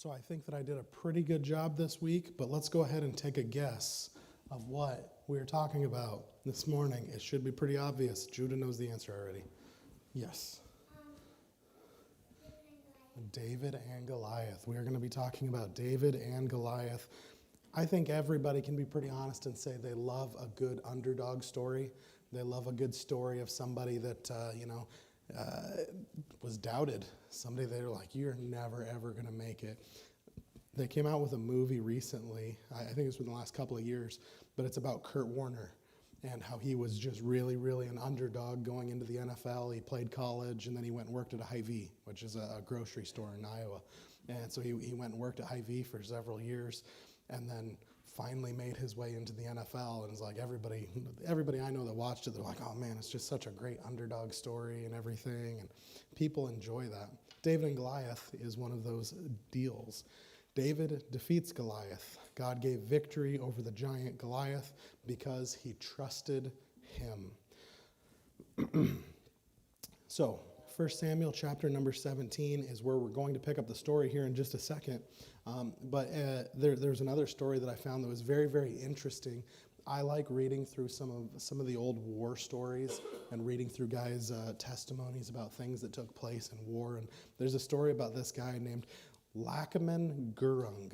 So I think that I did a pretty good job this week, but let's go ahead and take a guess of what we're talking about this morning. It should be pretty obvious. Judah knows the answer already. Yes. David and Goliath. We are going to be talking about David and Goliath. I think everybody can be pretty honest and say they love a good underdog story. They love a good story of somebody that, was doubted. Somebody they were like, you're never, ever going to make it. They came out with a movie recently. I think it's within the last couple of years, but it's about Kurt Warner and how he was just really, really an underdog going into the NFL. He played college, and then he went and worked at a Hy-Vee, which is a grocery store in Iowa. And so he went and worked at Hy-Vee for several years, and then finally made his way into the NFL. And it's like everybody I know that watched it, they're like, oh man, it's just such a great underdog story and everything. And people enjoy that. David and Goliath is one of those deals. David defeats Goliath. God gave victory over the giant Goliath because he trusted him. So, 1 Samuel chapter number 17 is where we're going to pick up the story here in just a second. But there's another story that I found that was very, very interesting. I like reading through some of the old war stories and reading through guys' testimonies about things that took place in war. And there's a story about this guy named Lachman Gurung.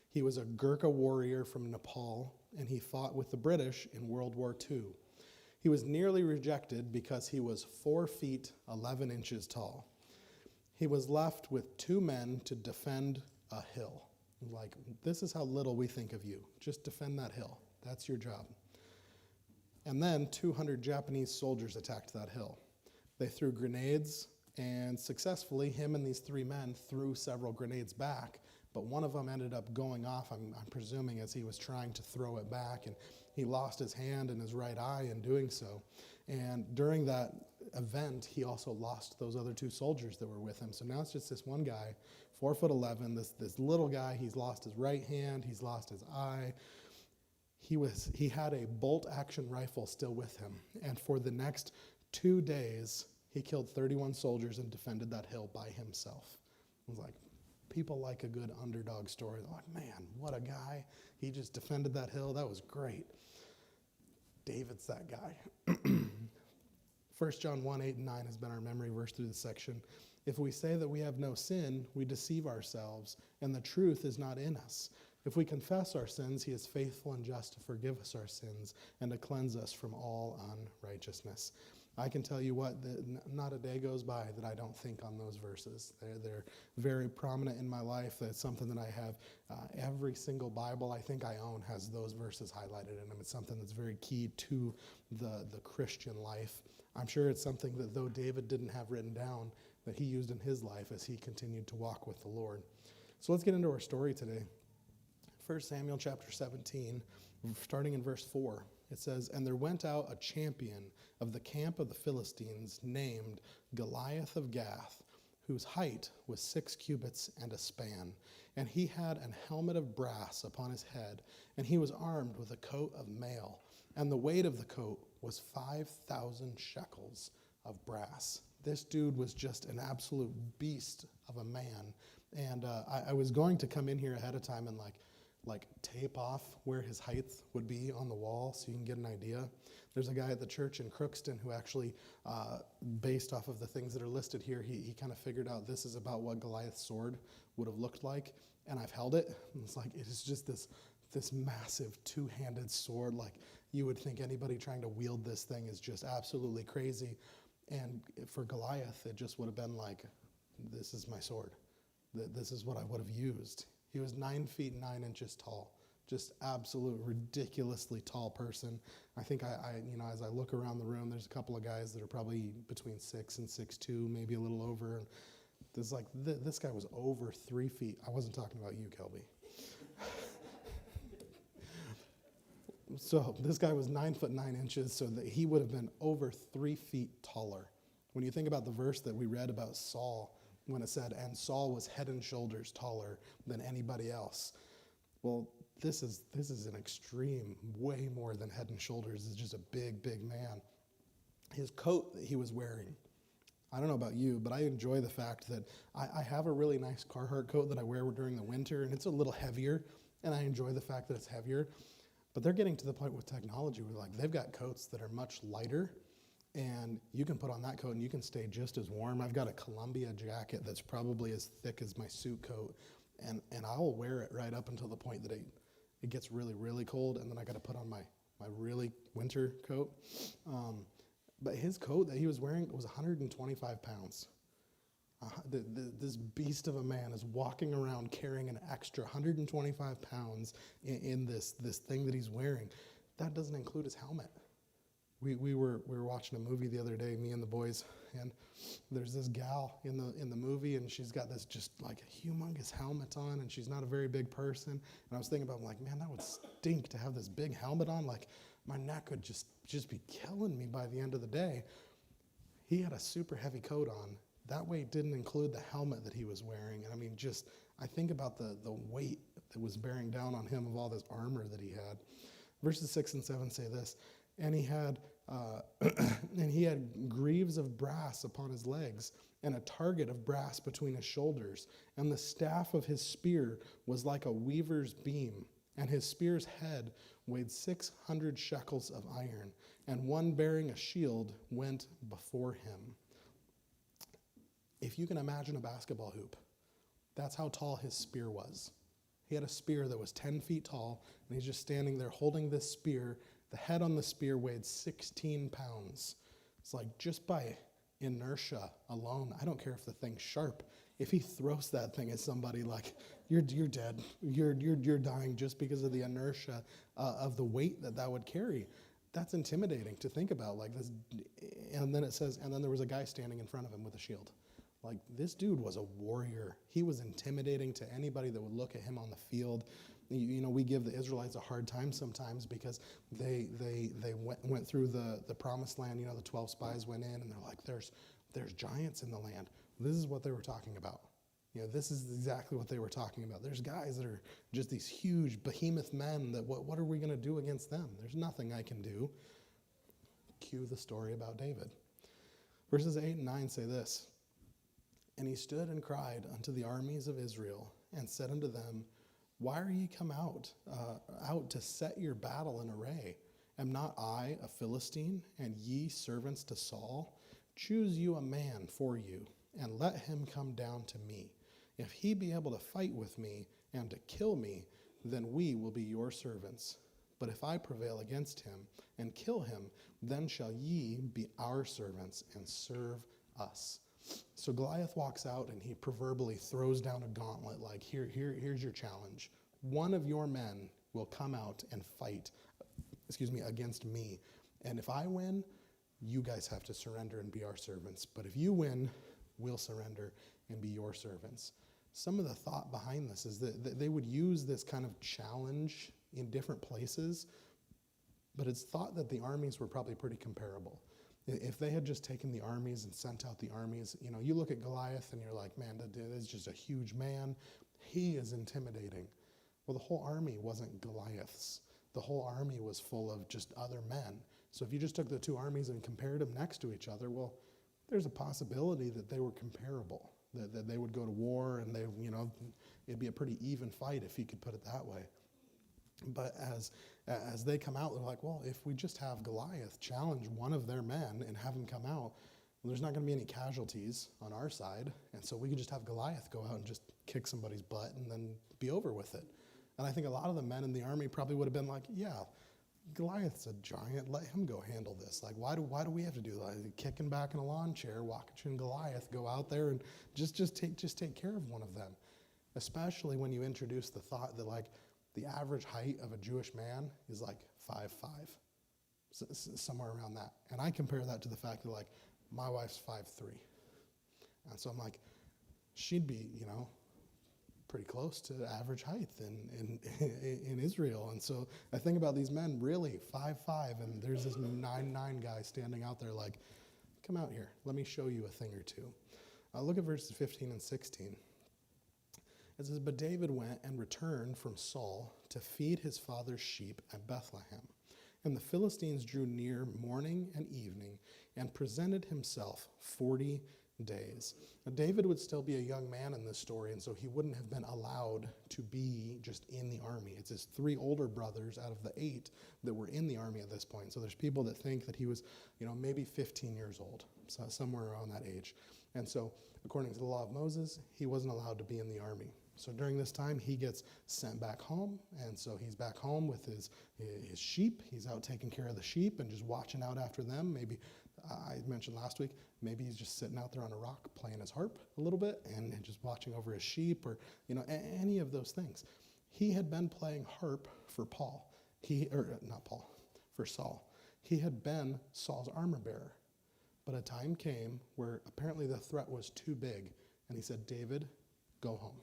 He was a Gurkha warrior from Nepal, and he fought with the British in World War II. He was nearly rejected because he was 4 feet 11 inches tall. He was left with 2 men to defend a hill. Like, this is how little we think of you. Just defend that hill. That's your job. And then 200 Japanese soldiers attacked that hill. They threw grenades, and successfully, him and these 3 men threw several grenades back, but one of them ended up going off, I'm presuming, as he was trying to throw it back, and he lost his hand and his right eye in doing so. And during that event, he also lost those other 2 soldiers that were with him. So now it's just this one guy, 4'11", this little guy. He's lost his right hand, he's lost his eye. He had a bolt-action rifle still with him, and for the next 2 days, he killed 31 soldiers and defended that hill by himself. It was like, people like a good underdog story. They're like, man, what a guy. He just defended that hill. That was great. David's that guy. 1 John 1, 8 and 9 has been our memory verse through this section. If we say that we have no sin, we deceive ourselves, and the truth is not in us. If we confess our sins, he is faithful and just to forgive us our sins and to cleanse us from all unrighteousness. I can tell you what, not a day goes by that I don't think on those verses. They're very prominent in my life. That's something that I have. Every single Bible I think I own has those verses highlighted in them. It's something that's very key to the Christian life. I'm sure it's something that though David didn't have written down, that he used in his life as he continued to walk with the Lord. So let's get into our story today. 1 Samuel chapter 17, starting in verse 4. It says, and there went out a champion of the camp of the Philistines named Goliath of Gath, whose height was 6 cubits and a span. And he had an helmet of brass upon his head, and he was armed with a coat of mail. And the weight of the coat was 5,000 shekels of brass. This dude was just an absolute beast of a man. And I was going to come in here ahead of time and like tape off where his height would be on the wall so you can get an idea. There's a guy at the church in Crookston who actually, based off of the things that are listed here, he kind of figured out this is about what Goliath's sword would have looked like. And I've held it. And it's like, it is just this massive 2-handed sword. Like, you would think anybody trying to wield this thing is just absolutely crazy. And for Goliath, it just would have been like, this is my sword. This is what I would have used. He was 9 feet 9 inches tall, just absolute ridiculously tall person. I think I as I look around the room, there's a couple of guys that are probably between 6 and 6'2", maybe a little over. And this guy was over 3 feet. I wasn't talking about you, Kelby. So this guy was 9 foot 9 inches, so that he would have been over 3 feet taller. When you think about the verse that we read about Saul, when it said, and Saul was head and shoulders taller than anybody else. Well, this is an extreme, way more than head and shoulders. It's just a big, big man. His coat that he was wearing, I don't know about you, but I enjoy the fact that I have a really nice Carhartt coat that I wear during the winter, and it's a little heavier, and I enjoy the fact that it's heavier. But they're getting to the point with technology where like they've got coats that are much lighter, and you can put on that coat and you can stay just as warm. I've got a Columbia jacket that's probably as thick as my suit coat, and I'll wear it right up until the point that it gets really, really cold, and then I got to put on my really winter coat. But his coat that he was wearing was 125 pounds. This beast of a man is walking around carrying an extra 125 pounds in this thing that he's wearing. That doesn't include his helmet. We were watching a movie the other day, me and the boys, and there's this gal in the movie, and she's got this just like a humongous helmet on, and she's not a very big person. And I was thinking about, like, man, that would stink to have this big helmet on. Like, my neck would just be killing me by the end of the day. He had a super heavy coat on. That weight didn't include the helmet that he was wearing. And I mean, I think about the weight that was bearing down on him of all this armor that he had. Verses 6 and 7 say this, and he had greaves of brass upon his legs, and a target of brass between his shoulders. And the staff of his spear was like a weaver's beam, and his spear's head weighed 600 shekels of iron, and one bearing a shield went before him. If you can imagine a basketball hoop, that's how tall his spear was. He had a spear that was 10 feet tall, and he's just standing there holding this spear. The head on the spear weighed 16 pounds. It's like, just by inertia alone, I don't care if the thing's sharp. If he throws that thing at somebody, like, you're dead. You're dying just because of the inertia of the weight that would carry. That's intimidating to think about. Like this, and then it says, and then there was a guy standing in front of him with a shield. Like, this dude was a warrior. He was intimidating to anybody that would look at him on the field. You know, we give the Israelites a hard time sometimes because they went through the promised land. You know, the 12 spies went in, and they're like, there's giants in the land. This is what they were talking about. You know, this is exactly what they were talking about. There's guys that are just these huge behemoth men that what are we going to do against them? There's nothing I can do. Cue the story about David. Verses 8 and 9 say this, and he stood and cried unto the armies of Israel and said unto them, why are ye come out to set your battle in array? Am not I a Philistine, and ye servants to Saul? Choose you a man for you, and let him come down to me. If he be able to fight with me and to kill me, then we will be your servants. But if I prevail against him and kill him, then shall ye be our servants and serve us. So Goliath walks out, and he proverbially throws down a gauntlet, like, here's your challenge. One of your men will come out and fight, against me. And if I win, you guys have to surrender and be our servants. But if you win, we'll surrender and be your servants. Some of the thought behind this is that they would use this kind of challenge in different places, but it's thought that the armies were probably pretty comparable. If they had just taken the armies and sent out the armies, you know, you look at Goliath and you're like, man, that is just a huge man. He is intimidating. Well, the whole army wasn't Goliath's. The whole army was full of just other men. So if you just took the two armies and compared them next to each other, well, there's a possibility that they were comparable, that they would go to war, and it'd be a pretty even fight, if you could put it that way. But as they come out, they're like, well, if we just have Goliath challenge one of their men and have him come out, well, there's not going to be any casualties on our side. And so we could just have Goliath go out and just kick somebody's butt and then be over with it. And I think a lot of the men in the army probably would have been like, yeah, Goliath's a giant. Let him go handle this. Like, why do we have to do that? Kicking back in a lawn chair, watching Goliath go out there and just take care of one of them. Especially when you introduce the thought that, like, the average height of a Jewish man is like 5'5", somewhere around that. And I compare that to the fact that, like, my wife's 5'3". And so I'm like, she'd be, pretty close to average height in Israel. And so I think about these men really 5'5", and there's this 9'9" guy standing out there like, come out here, let me show you a thing or two. Look at verses 15 and 16. It says, but David went and returned from Saul to feed his father's sheep at Bethlehem. And the Philistines drew near morning and evening and presented himself 40 days. Now, David would still be a young man in this story, and so he wouldn't have been allowed to be just in the army. It's his 3 older brothers out of the 8 that were in the army at this point. So there's people that think that he was, maybe 15 years old, so somewhere around that age. And so according to the law of Moses, he wasn't allowed to be in the army. So during this time, he gets sent back home, and so he's back home with his sheep. He's out taking care of the sheep and just watching out after them. Maybe, I mentioned last week, maybe he's just sitting out there on a rock playing his harp a little bit and just watching over his sheep, or any of those things. He had been playing harp for for Saul. He had been Saul's armor bearer. But a time came where apparently the threat was too big, and he said, David, go home.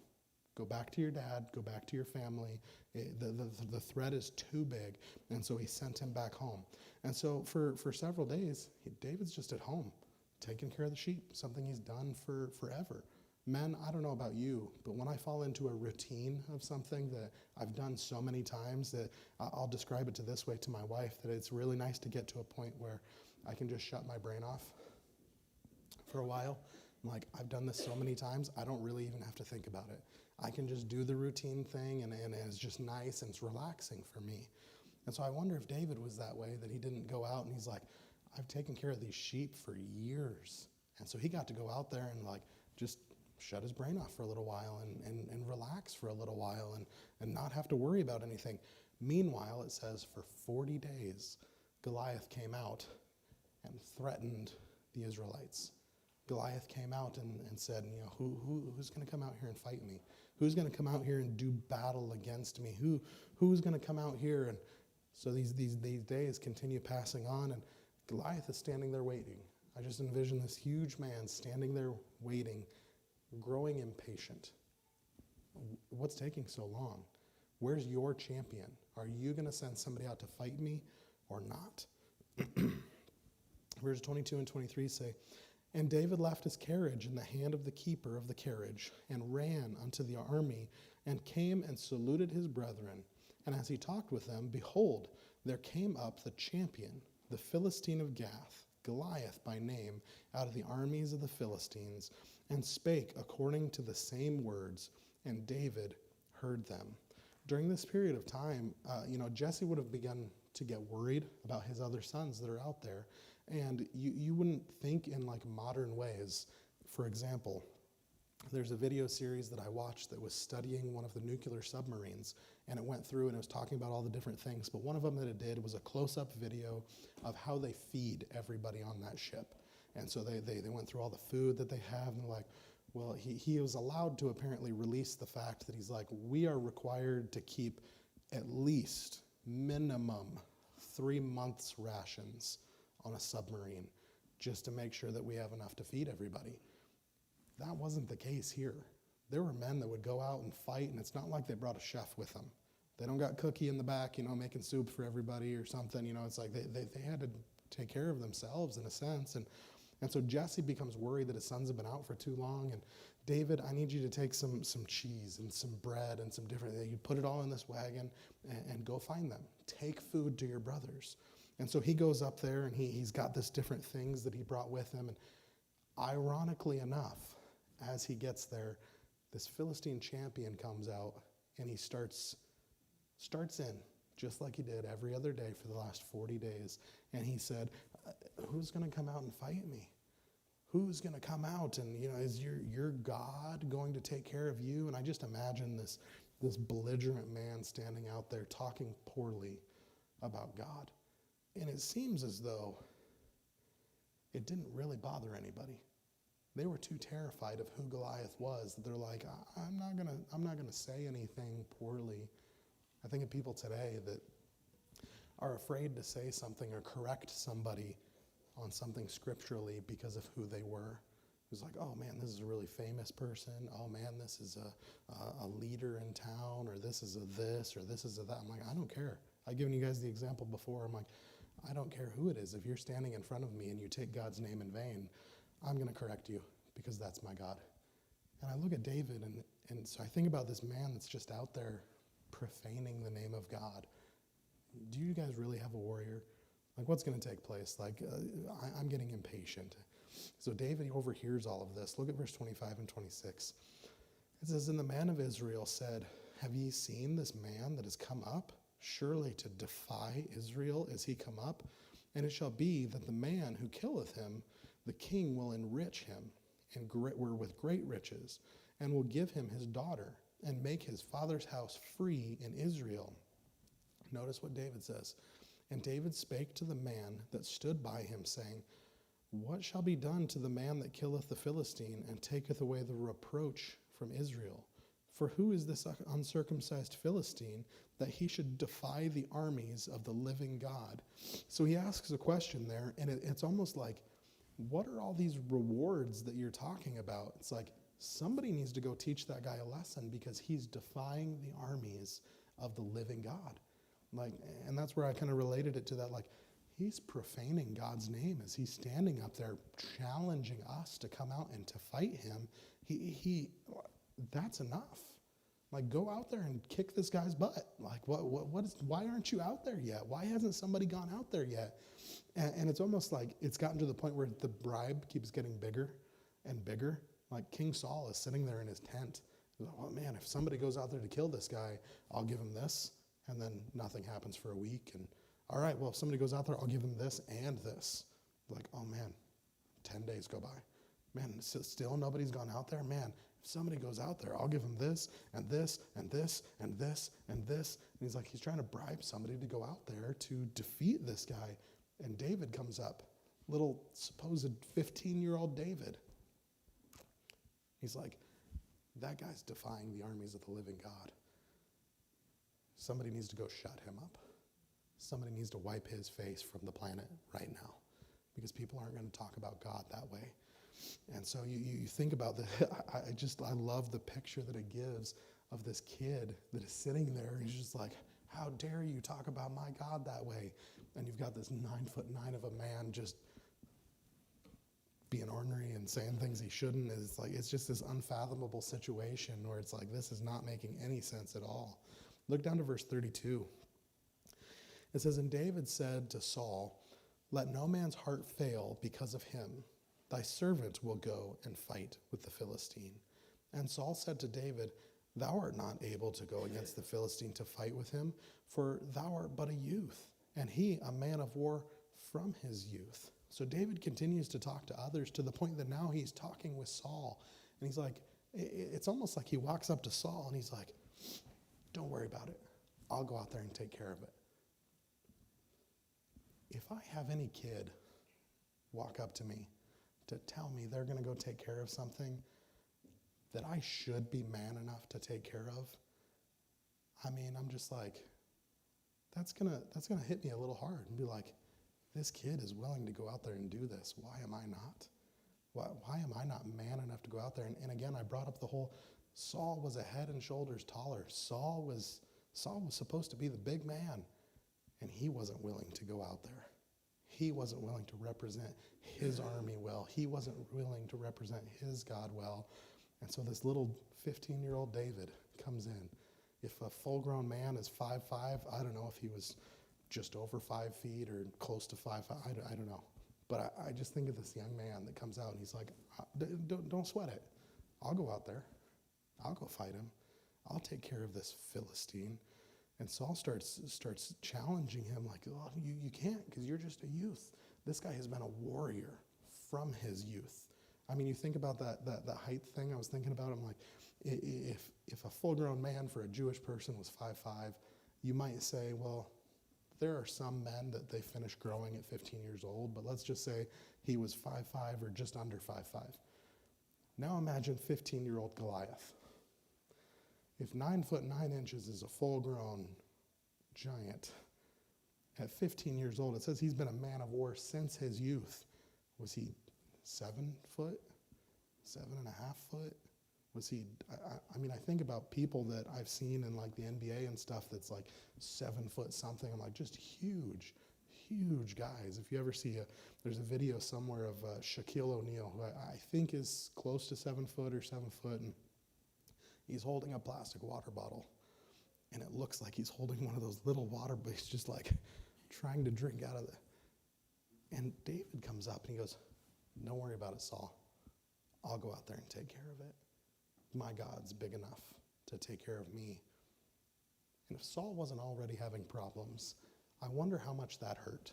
Go back to your dad, go back to your family. The threat is too big. And so he sent him back home. And so for several days, David's just at home, taking care of the sheep, something he's done for forever. Men, I don't know about you, but when I fall into a routine of something that I've done so many times that I'll describe it this way to my wife, that it's really nice to get to a point where I can just shut my brain off for a while. Like, I've done this so many times, I don't really even have to think about it. I can just do the routine thing, and it's just nice, and it's relaxing for me. And so I wonder if David was that way, that he didn't go out, and he's like, I've taken care of these sheep for years. And so he got to go out there and just shut his brain off for a little while and relax for a little while and not have to worry about anything. Meanwhile, it says for 40 days, Goliath came out and threatened the Israelites. Goliath came out and said, who's going to come out here and fight me? Who's going to come out here and do battle against me? Who's going to come out here? And so these days continue passing on, and Goliath is standing there waiting. I just envision this huge man standing there waiting, growing impatient. What's taking so long? Where's your champion? Are you going to send somebody out to fight me or not? Verse 22 and 23 say, And David left his carriage in the hand of the keeper of the carriage, and ran unto the army, and came and saluted his brethren. And as he talked with them, behold, there came up the champion, the Philistine of Gath, Goliath by name, out of the armies of the Philistines, and spake according to the same words, and David heard them. During this period of time, Jesse would have begun to get worried about his other sons that are out there. And you wouldn't think in modern ways. For example, there's a video series that I watched that was studying one of the nuclear submarines, and it went through and it was talking about all the different things. But one of them that it did was a close-up video of how they feed everybody on that ship. And so they went through all the food that they have, and they're like, well, he was allowed to apparently release the fact that he's like, we are required to keep at least minimum 3 months rations on a submarine just to make sure that we have enough to feed everybody. That wasn't the case here. There were men that would go out and fight, and it's not like they brought a chef with them. They don't got Cookie in the back, making soup for everybody or something. It's like they had to take care of themselves in a sense. And so Jesse becomes worried that his sons have been out for too long. And David, I need you to take some cheese and some bread and some different things. You put it all in this wagon and go find them. Take food to your brothers. And so he goes up there, and he's got this different things that he brought with him. And ironically enough, as he gets there, this Philistine champion comes out, and he starts in, just like he did every other day for the last 40 days. And he said, who's going to come out and fight me? Who's going to come out? And, is your God going to take care of you? And I just imagine this belligerent man standing out there talking poorly about God. And it seems as though it didn't really bother anybody. They were too terrified of who Goliath was. They're like, I'm not gonna say anything poorly. I think of people today that are afraid to say something or correct somebody on something scripturally because of who they were. It was like, oh man, this is a really famous person. Oh man, this is a leader in town, or this is a this, or this is a that. I'm like, I don't care. I've given you guys the example before. I'm like, I don't care who it is. If you're standing in front of me and you take God's name in vain, I'm going to correct you because that's my God. And I look at David, and so I think about this man that's just out there profaning the name of God. do you guys really have a warrior? Like, what's going to take place? Like, I'm getting impatient. So David overhears all of this. Look at verse 25 and 26. It says, and the man of Israel said, have ye seen this man that is come up? Surely to defy Israel is he come up. And it shall be that the man who killeth him, the king will enrich him and with great riches, and will give him his daughter, and make his father's house free in Israel. Notice what David says. And David spake to the man that stood by him, saying, what shall be done to the man that killeth the Philistine, and taketh away the reproach from Israel? For who is this uncircumcised Philistine, that he should defy the armies of the living God? So he asks a question there, and it's almost like, what are all these rewards that you're talking about? It's like, somebody needs to go teach that guy a lesson, because he's defying the armies of the living God. Like, and that's where I kind of related it to that, like, he's profaning God's name as he's standing up there challenging us to come out and to fight him. That's enough. Like, go out there and kick this guy's butt. Like, why aren't you out there yet? Why hasn't somebody gone out there yet? And it's almost like it's gotten to the point where the bribe keeps getting bigger and bigger. Like, King Saul is sitting there in his tent. He's like, oh man, if somebody goes out there to kill this guy, I'll give him this. And then nothing happens for a week. And all right, well, if somebody goes out there, I'll give him this and this. Like, oh man, 10 days go by. Man, still nobody's gone out there? Man, if somebody goes out there, I'll give him this and this and this and this and this. And he's like, he's trying to bribe somebody to go out there to defeat this guy. And David comes up, little supposed 15-year-old David. He's like, that guy's defying the armies of the living God. Somebody needs to go shut him up. Somebody needs to wipe his face from the planet right now, because people aren't going to talk about God that way. And so you think about that. I love the picture that it gives of this kid that is sitting there. He's just like, how dare you talk about my God that way? And you've got this 9'9" of a man just being ornery and saying things he shouldn't. It's like, it's just this unfathomable situation where it's like, this is not making any sense at all. Look down to verse 32. It says, and David said to Saul, let no man's heart fail because of him. Thy servant will go and fight with the Philistine. And Saul said to David, thou art not able to go against the Philistine to fight with him, for thou art but a youth, and he a man of war from his youth. So David continues to talk to others to the point that now he's talking with Saul. And he's like, it's almost like he walks up to Saul and he's like, don't worry about it. I'll go out there and take care of it. If I have any kid walk up to me to tell me they're going to go take care of something that I should be man enough to take care of, I mean, I'm just like, that's gonna hit me a little hard and be like, this kid is willing to go out there and do this. Why am I not? Why am I not man enough to go out there? And again, I brought up the whole, Saul was a head and shoulders taller. Saul was supposed to be the big man, and he wasn't willing to go out there. He wasn't willing to represent his army well. He wasn't willing to represent his God well. And so this little 15-year-old David comes in. If a full-grown man is 5'5", I don't know if he was just over 5 feet or close to 5'5", I don't know. But I just think of this young man that comes out and he's like, don't sweat it. I'll go out there. I'll go fight him. I'll take care of this Philistine. And Saul starts challenging him like, oh, you can't, because you're just a youth. This guy has been a warrior from his youth. I mean, you think about that height thing I was thinking about. I'm like, if a full-grown man for a Jewish person was 5'5", you might say, well, there are some men that they finish growing at 15 years old, but let's just say he was 5'5" or just under 5'5". Now imagine 15-year-old Goliath. If 9'9" is a full-grown giant, at 15 years old, it says he's been a man of war since his youth. Was he 7 foot? 7.5 foot? Was he, I mean, I think about people that I've seen in like the NBA and stuff that's like 7 foot something. I'm like, just huge, huge guys. If you ever see there's a video somewhere of Shaquille O'Neal, who I think is close to 7 foot or 7 foot, and he's holding a plastic water bottle. and it looks like he's holding one of those little water, but he's just like trying to drink out of it. And David comes up and he goes, don't worry about it, Saul. I'll go out there and take care of it. My God's big enough to take care of me. And if Saul wasn't already having problems, I wonder how much that hurt.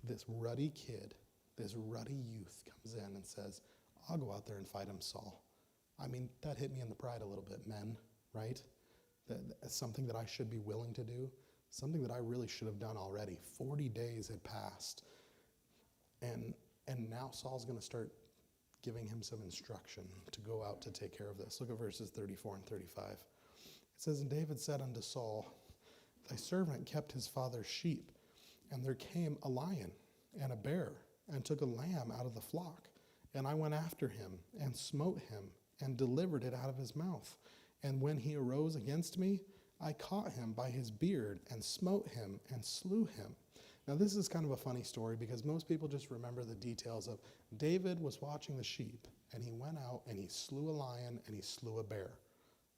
This ruddy kid, this ruddy youth comes in and says, I'll go out there and fight him, Saul. I mean, that hit me in the pride a little bit, men, right? That's something that I should be willing to do, something that I really should have done already. 40 days had passed, and now Saul's going to start giving him some instruction to go out to take care of this. Look at verses 34 and 35. It says, and David said unto Saul, thy servant kept his father's sheep, and there came a lion and a bear, and took a lamb out of the flock. And I went after him, and smote him, and delivered it out of his mouth. And when he arose against me, I caught him by his beard, and smote him, and slew him. Now this is kind of a funny story, because most people just remember the details of David was watching the sheep, and he went out, and he slew a lion, and he slew a bear,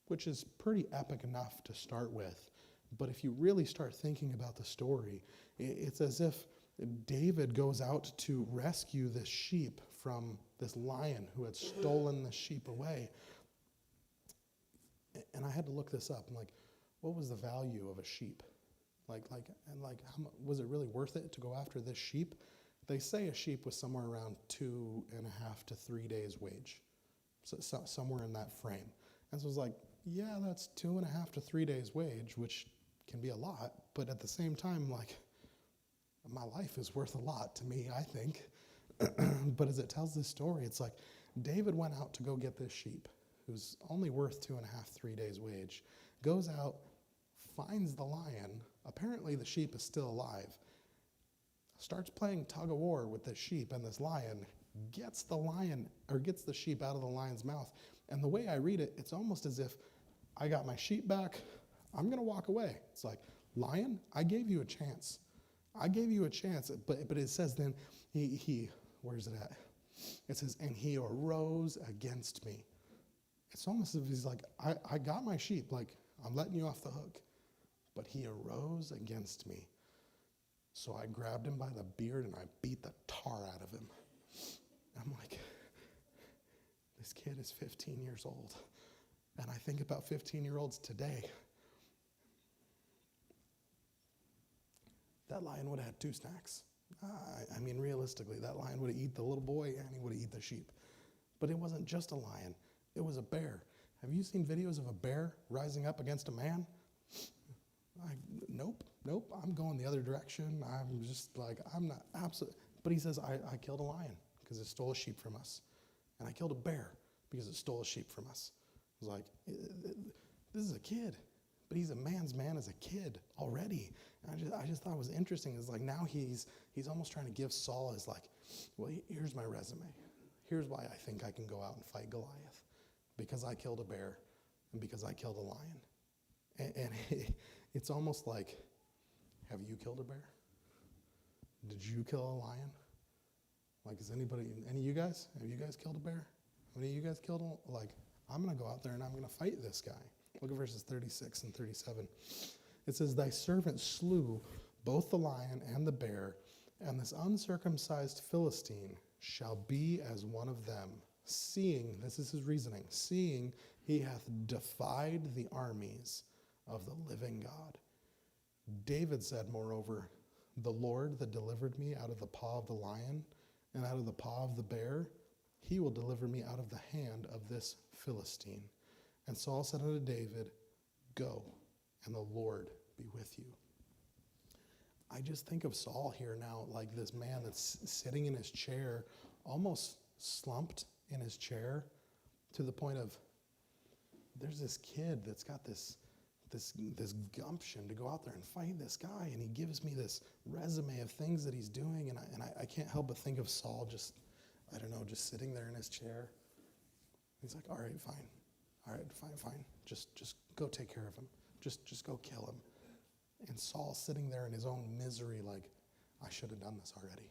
which is pretty epic enough to start with. But if you really start thinking about the story, it's as if David goes out to rescue this sheep from this lion who had stolen the sheep away. And I had to look this up. I'm like, what was the value of a sheep? Was it really worth it to go after this sheep? They say a sheep was somewhere around 2.5 to 3 days' wage, so somewhere in that frame. And so I was like, yeah, that's 2.5 to 3 days' wage, which can be a lot, but at the same time, like, my life is worth a lot to me, I think. But as it tells this story, it's like David went out to go get this sheep, who's only worth 2.5, 3 days' wage, goes out, finds the lion. Apparently the sheep is still alive. Starts playing tug of war with this sheep, and this lion gets the sheep out of the lion's mouth. And the way I read it, it's almost as if I got my sheep back, I'm going to walk away. It's like, lion, I gave you a chance. I gave you a chance. But it says then, he where's it at? It says, and he arose against me. It's almost as if he's like, I got my sheep, like, I'm letting you off the hook. But he arose against me. So I grabbed him by the beard and I beat the tar out of him. I'm like, this kid is 15 years old. And I think about 15-year-olds today. That lion would have had 2 snacks. I mean, realistically, that lion would have eaten the little boy and he would have eaten the sheep. But it wasn't just a lion. It was a bear. Have you seen videos of a bear rising up against a man? Nope. I'm going the other direction. I'm just like, I'm not absolute. But he says, I killed a lion because it stole a sheep from us. And I killed a bear because it stole a sheep from us. I was like, this is a kid. But he's a man's man as a kid already. And I just thought it was interesting. It's like now he's almost trying to give Saul his like, well, here's my resume. Here's why I think I can go out and fight Goliath. Because I killed a bear and because I killed a lion. And it's almost like, have you killed a bear? Did you kill a lion? Like, is any of you guys, have you guys killed a bear? How many of you guys killed a, like, I'm going to go out there and I'm going to fight this guy. Look at verses 36 and 37. It says, thy servant slew both the lion and the bear, and this uncircumcised Philistine shall be as one of them, seeing, this is his reasoning, seeing he hath defied the armies of the living God. David said, moreover, the Lord that delivered me out of the paw of the lion and out of the paw of the bear, he will deliver me out of the hand of this Philistine. And Saul said unto David, go, and the Lord be with you. I just think of Saul here now like this man that's sitting in his chair, almost slumped in his chair, to the point of, there's this kid that's got this gumption to go out there and fight this guy, and he gives me this resume of things that he's doing, and I can't help but think of Saul just sitting there in his chair. He's like, all right, fine. Just go take care of him. Just go kill him. And Saul's sitting there in his own misery like, I should have done this already.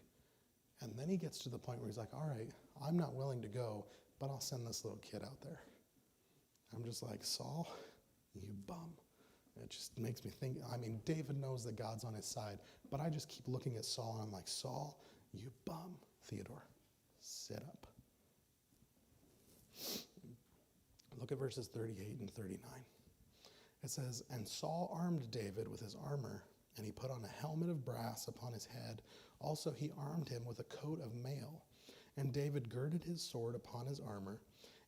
And then he gets to the point where he's like, all right, I'm not willing to go, but I'll send this little kid out there. I'm just like, Saul, you bum. It just makes me think, I mean, David knows that God's on his side, but I just keep looking at Saul and I'm like, Saul, you bum. Theodore, sit up. Look at verses 38 and 39. It says, and Saul armed David with his armor, and he put on a helmet of brass upon his head. Also he armed him with a coat of mail. And David girded his sword upon his armor,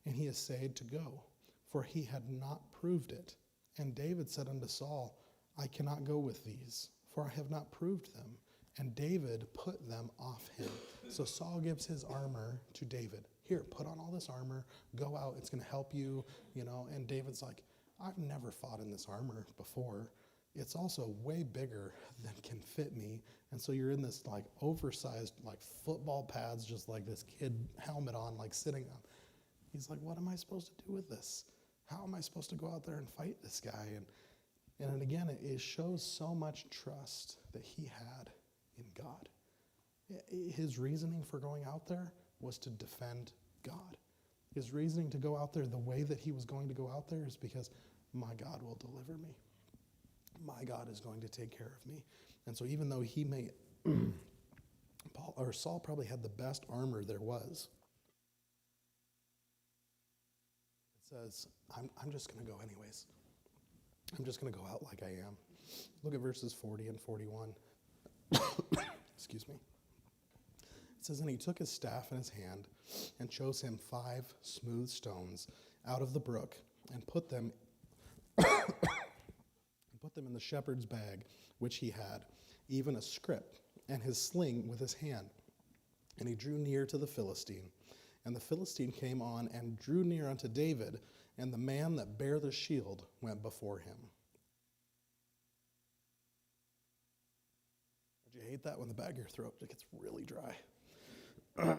and he essayed to go, for he had not proved it. And David said unto Saul, I cannot go with these, for I have not proved them. And David put them off him. So Saul gives his armor to David. Here, put on all this armor, go out, it's going to help you, And David's like, I've never fought in this armor before. It's also way bigger than can fit me. And so you're in this like oversized like football pads, just like this kid helmet on, like sitting on. He's like, what am I supposed to do with this? How am I supposed to go out there and fight this guy? And again, it shows so much trust that he had in God. His reasoning for going out there was to defend God. His reasoning to go out there the way that he was going to go out there is because my God will deliver me. My God is going to take care of me. And so even though he may, Saul probably had the best armor there was. It says, I'm just going to go anyways. I'm just going to go out like I am. Look at verses 40 and 41. Excuse me. It says, and he took his staff in his hand and chose him 5 smooth stones out of the brook and put them in the shepherd's bag, which he had, even a scrip, and his sling with his hand. And he drew near to the Philistine. And the Philistine came on and drew near unto David, and the man that bare the shield went before him. Don't you hate that when the back of your throat gets really dry? The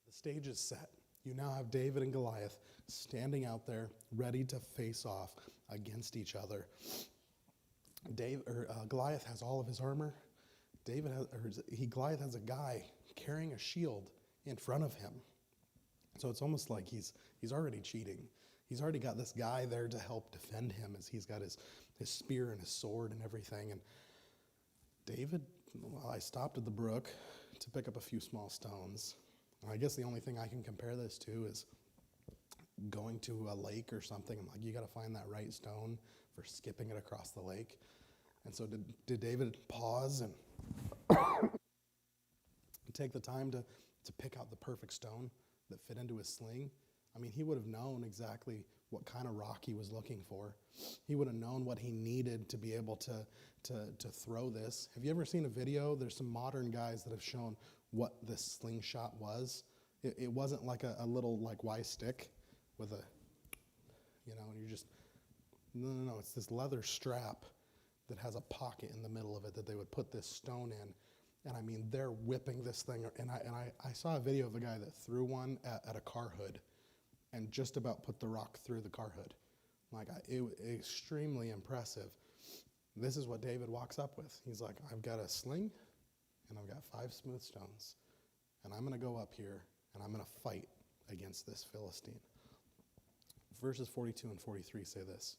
stage is set. You now have David and Goliath standing out there, ready to face off against each other. Goliath has all of his armor. Goliath has a guy carrying a shield in front of him. So it's almost like he's already cheating. He's already got this guy there to help defend him as he's got his spear and his sword and everything. And David, I stopped at the brook to pick up a few small stones. I guess the only thing I can compare this to is going to a lake or something. I'm like, you got to find that right stone for skipping it across the lake. And so did David pause and take the time to pick out the perfect stone that fit into his sling? I mean, he would have known exactly what kind of rock he was looking for. He would have known what he needed to be able to throw this. Have you ever seen a video? There's some modern guys that have shown what this slingshot was. It wasn't like a little like Y stick with a, and you're just, no, it's this leather strap that has a pocket in the middle of it that they would put this stone in. And I mean, they're whipping this thing. And I saw a video of a guy that threw one at a car hood and just about put the rock through the car hood. It was extremely impressive. This is what David walks up with. He's like, I've got a sling and I've got 5 smooth stones. And I'm going to go up here and I'm going to fight against this Philistine. Verses 42 and 43 say this.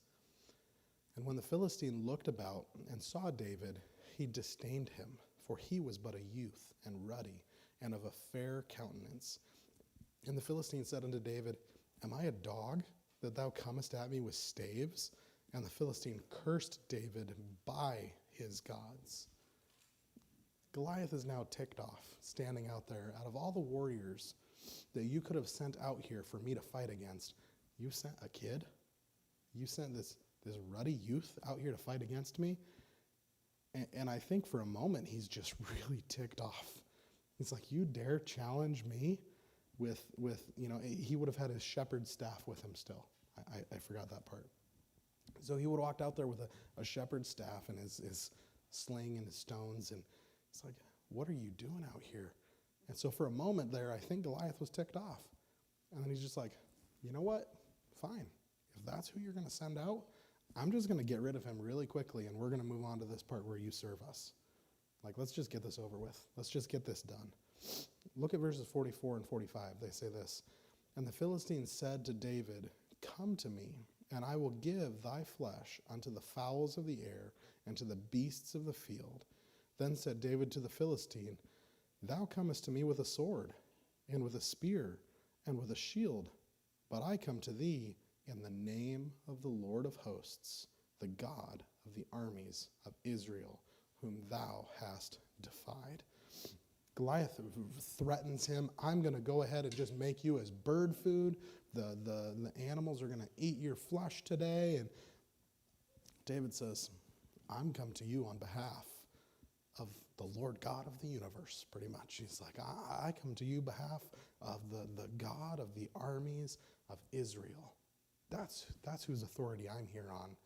And when the Philistine looked about and saw David, he disdained him, for he was but a youth and ruddy and of a fair countenance. And the Philistine said unto David, Am I a dog that thou comest at me with staves? And the Philistine cursed David by his gods. Goliath is now ticked off, standing out there. Out of all the warriors that you could have sent out here for me to fight against, you sent a kid? You sent this ruddy youth out here to fight against me? And I think for a moment he's just really ticked off. He's like, you dare challenge me with he would have had his shepherd's staff with him still. I forgot that part. So he would have walked out there with a shepherd's staff and his sling and his stones, and it's like, what are you doing out here? And so for a moment there, I think Goliath was ticked off. And then he's just like, you know what? Fine. If that's who you're going to send out, I'm just going to get rid of him really quickly, and we're going to move on to this part where you serve us. Let's just get this over with. Let's just get this done. Look at verses 44 and 45. They say this. And the Philistines said to David, Come to me, and I will give thy flesh unto the fowls of the air and to the beasts of the field. Then said David to the Philistine, Thou comest to me with a sword, and with a spear, and with a shield, but I come to thee in the name of the Lord of hosts, the God of the armies of Israel, whom thou hast defied. Goliath threatens him. I'm going to go ahead and just make you as bird food. The animals are going to eat your flesh today. And David says, I'm come to you on behalf of the Lord God of the universe, pretty much. He's like, I come to you behalf of the God of the armies of Israel. That's whose authority I'm here on.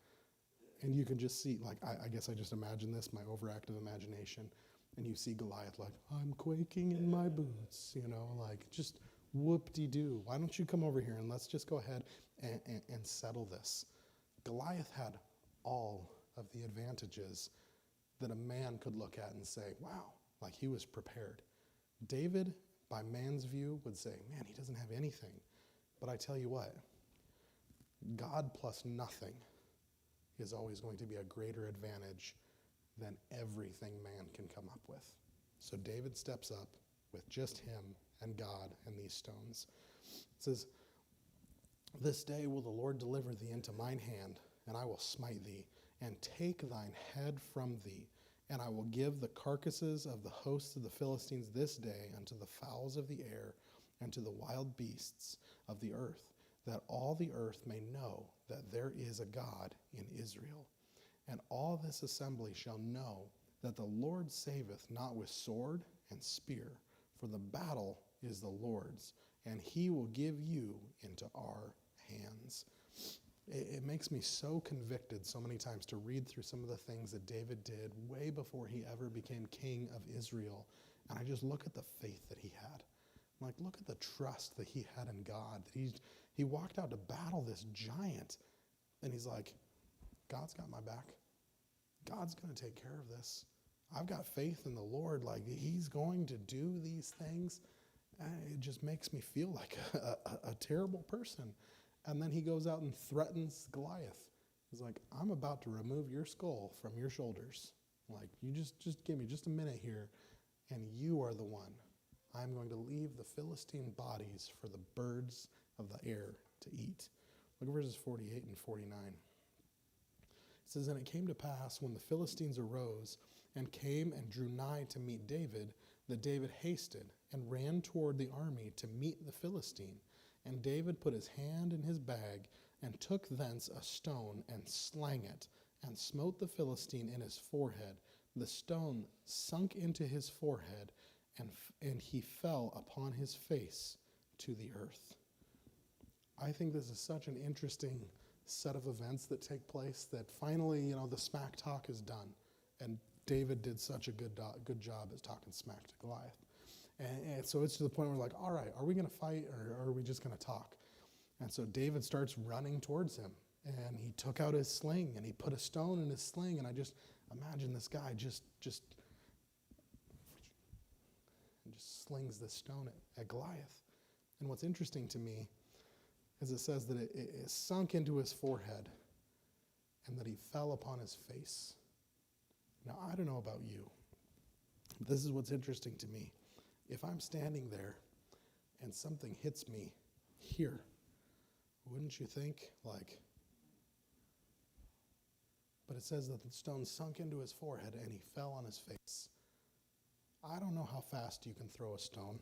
And you can just see, like, I guess I just imagine this, my overactive imagination. And you see Goliath like, I'm quaking in my boots, like just whoop-de-doo. Why don't you come over here and let's just go ahead and settle this. Goliath had all of the advantages that a man could look at and say, wow, like he was prepared. David, by man's view, would say, man, he doesn't have anything. But I tell you what, God plus nothing is always going to be a greater advantage than everything man can come up with. So David steps up with just him and God and these stones. It says, This day will the Lord deliver thee into mine hand, and I will smite thee, and take thine head from thee, and I will give the carcasses of the hosts of the Philistines this day unto the fowls of the air, and to the wild beasts of the earth, that all the earth may know that there is a God in Israel. And all this assembly shall know that the Lord saveth not with sword and spear, for the battle is the Lord's, and he will give you into our hands. It makes me so convicted so many times to read through some of the things that David did way before he ever became king of Israel. And I just look at the faith that he had. I'm like, look at the trust that he had in God. That he walked out to battle this giant, and he's like, God's got my back. God's going to take care of this. I've got faith in the Lord. Like, he's going to do these things. And it just makes me feel like a terrible person. And then he goes out and threatens Goliath. He's like, I'm about to remove your skull from your shoulders. Like, you just give me just a minute here, and you are the one. I'm going to leave the Philistine bodies for the birds of the air to eat. Look at verses 48 and 49. It says, And it came to pass, when the Philistines arose and came and drew nigh to meet David, that David hasted and ran toward the army to meet the Philistine. And David put his hand in his bag, and took thence a stone, and slang it, and smote the Philistine in his forehead. The stone sunk into his forehead, and he fell upon his face to the earth. I think this is such an interesting set of events that take place that finally, the smack talk is done. And David did such a good job as talking smack to Goliath. And so it's to the point where we're like, all right, are we going to fight, or are we just going to talk? And so David starts running towards him, and he took out his sling, and he put a stone in his sling, and I just imagine this guy just slings this stone at Goliath. And what's interesting to me is it says that it sunk into his forehead, and that he fell upon his face. Now, I don't know about you. This is what's interesting to me. If I'm standing there and something hits me here, wouldn't you think, like, but it says that the stone sunk into his forehead and he fell on his face. I don't know how fast you can throw a stone.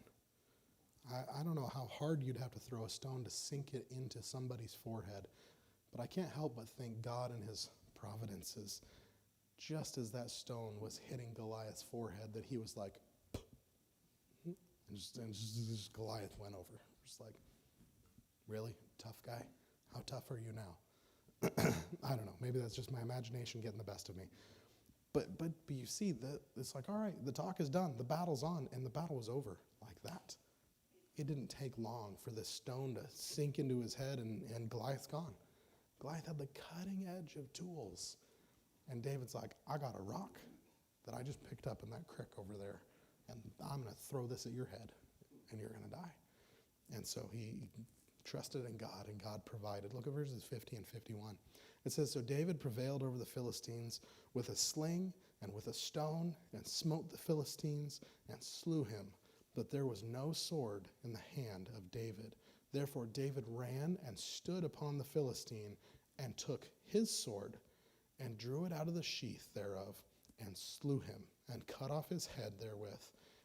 I don't know how hard you'd have to throw a stone to sink it into somebody's forehead. But I can't help but think God in his providences, just as that stone was hitting Goliath's forehead, that he was like, and just Goliath went over. Just like, really? Tough guy? How tough are you now? I don't know. Maybe that's just my imagination getting the best of me. But you see, it's like, all right, the talk is done. The battle's on, and the battle was over like that. It didn't take long for this stone to sink into his head, and Goliath's gone. Goliath had the cutting edge of tools. And David's like, I got a rock that I just picked up in that creek over there, and I'm going to throw this at your head, and you're going to die. And so he trusted in God, and God provided. Look at verses 50 and 51. It says, "So David prevailed over the Philistines with a sling and with a stone, and smote the Philistines and slew him. But there was no sword in the hand of David. Therefore David ran and stood upon the Philistine, and took his sword, and drew it out of the sheath thereof, and slew him, and cut off his head therewith.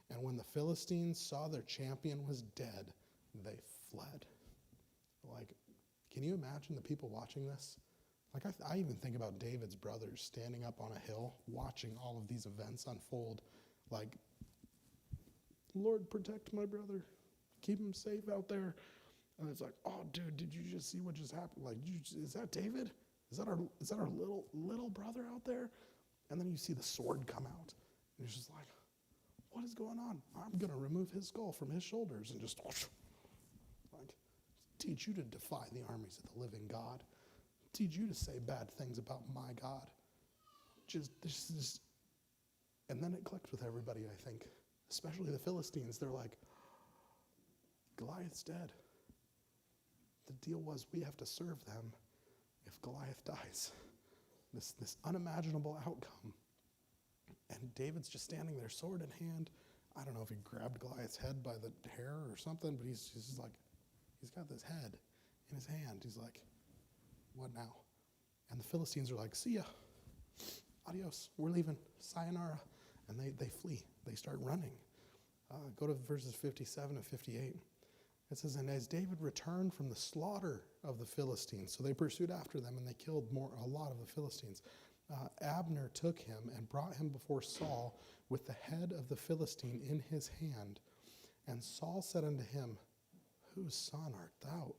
And when the Philistines saw their champion was dead, they fled." Like, can you imagine the people watching this? Like, I even think about David's brothers standing up on a hill, watching all of these events unfold. Like, Lord, protect my brother. Keep him safe out there. And it's like, oh, dude, did you just see what just happened? Like, is that David? Is that our little brother out there? And then you see the sword come out. And you're just like, what is going on? I'm going to remove his skull from his shoulders and just, like, teach you to defy the armies of the living God. Teach you to say bad things about my God. And then it clicked with everybody, I think, especially the Philistines. They're like, Goliath's dead. The deal was we have to serve them if Goliath dies. This unimaginable outcome. And David's just standing there, sword in hand. I don't know if he grabbed Goliath's head by the hair or something, but he's just like, he's got this head in his hand. He's like, what now? And the Philistines are like, see ya. Adios. We're leaving. Sayonara. And they flee. They start running. Go to verses 57 and 58. It says, "And as David returned from the slaughter of the Philistines," so they pursued after them and they killed a lot of the Philistines. "Abner took him and brought him before Saul with the head of the Philistine in his hand. And Saul said unto him, Whose son art thou?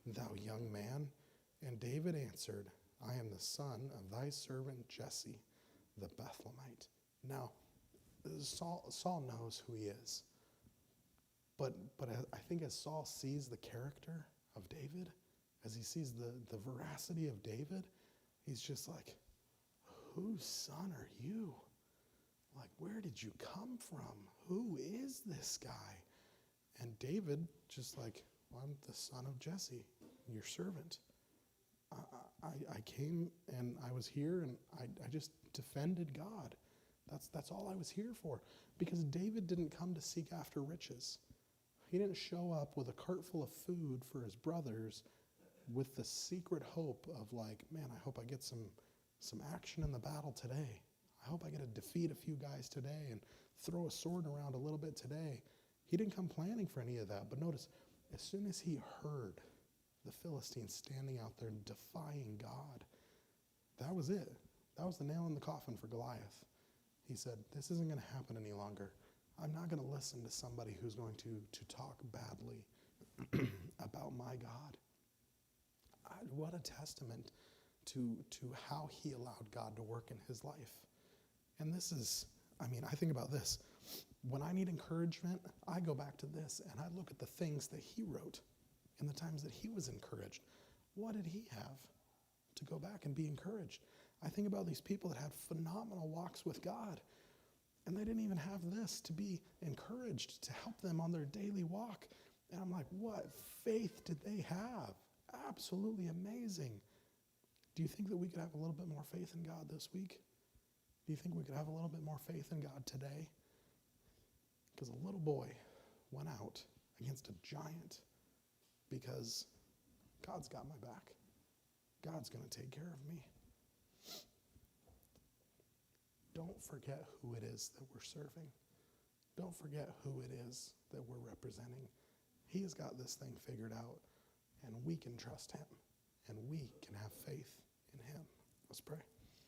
Thou young man? And David answered, I am the son of thy servant Jesse, the Bethlehemite." Now, Saul knows who he is. But I think as Saul sees the character of David, as he sees the veracity of David, he's just like, whose son are you? Like, where did you come from? Who is this guy? And David just like, well, I'm the son of Jesse, your servant. I came and I was here and I just defended God. That's all I was here for. Because David didn't come to seek after riches. He didn't show up with a cart full of food for his brothers with the secret hope of like, man, I hope I get some action in the battle today. I hope I get to defeat a few guys today and throw a sword around a little bit today. He didn't come planning for any of that. But notice, as soon as he heard the Philistines standing out there defying God, that was it. That was the nail in the coffin for Goliath. He said, this isn't going to happen any longer. I'm not going to listen to somebody who's going to talk badly about my God. What a testament to how he allowed God to work in his life. And this is, I think about this. When I need encouragement, I go back to this and I look at the things that he wrote in the times that he was encouraged. What did he have to go back and be encouraged? I think about these people that had phenomenal walks with God, and they didn't even have this to be encouraged to help them on their daily walk. And I'm like, what faith did they have? Absolutely amazing. Do you think that we could have a little bit more faith in God this week? Do you think we could have a little bit more faith in God today? Because a little boy went out against a giant because God's got my back. God's going to take care of me. Don't forget who it is that we're serving. Don't forget who it is that we're representing. He has got this thing figured out, and we can trust him, and we can have faith in him. Let's pray.